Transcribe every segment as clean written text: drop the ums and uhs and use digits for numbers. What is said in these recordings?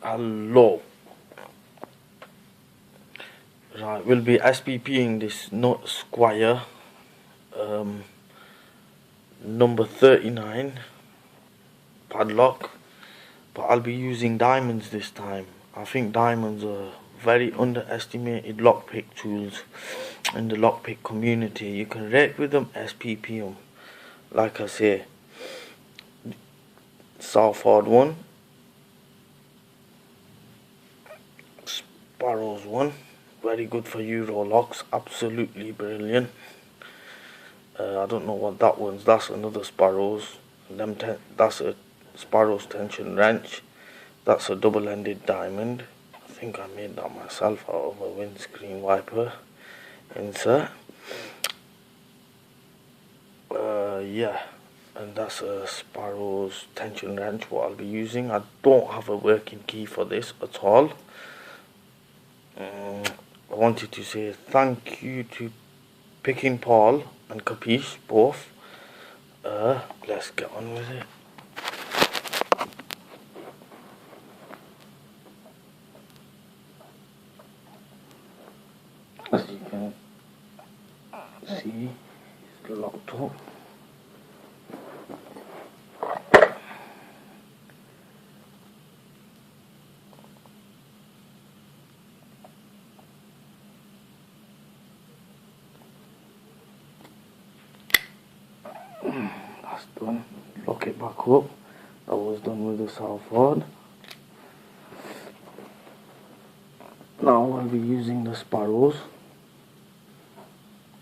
Hello. Right, we'll be SPPing this Nut Squire number 39 padlock, but I'll be using diamonds this time. I think diamonds are very underestimated lockpick tools in the lockpick community. You can rake with them, SPP them. Like I say, Salford one, Sparrows one, very good for Euro locks, absolutely brilliant. I don't know what that one's. That's another Sparrows. That's a Sparrows tension wrench. That's a double-ended diamond. I think I made that myself out of a windscreen wiper insert. Yeah, and that's a Sparrows tension wrench what I'll be using. I don't have a working key for this at all. I wanted to say thank you to Picking Paul and Capiche both. Let's get on with it. As you can see, it's locked up. That's done. Lock it back up. That was done with the Salford. Now I'll be using the Sparrows.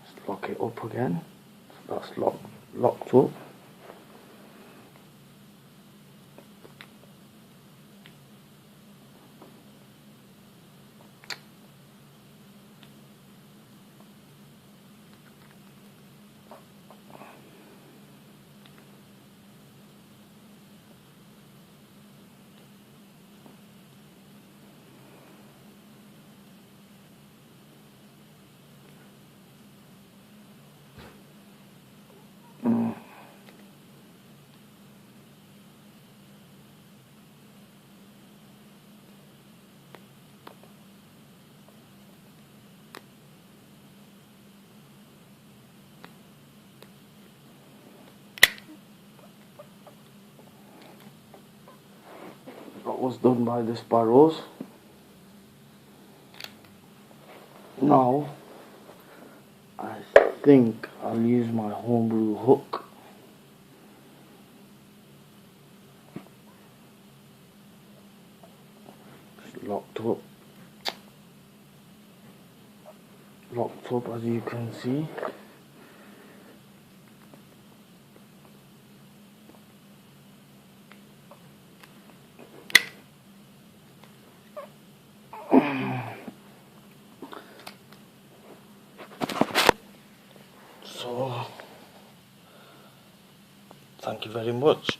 Just lock it up again. So that's locked up. That was done by the Sparrows. Now I think I'll use my homebrew hook. It's locked up as you can see. So, thank you very much.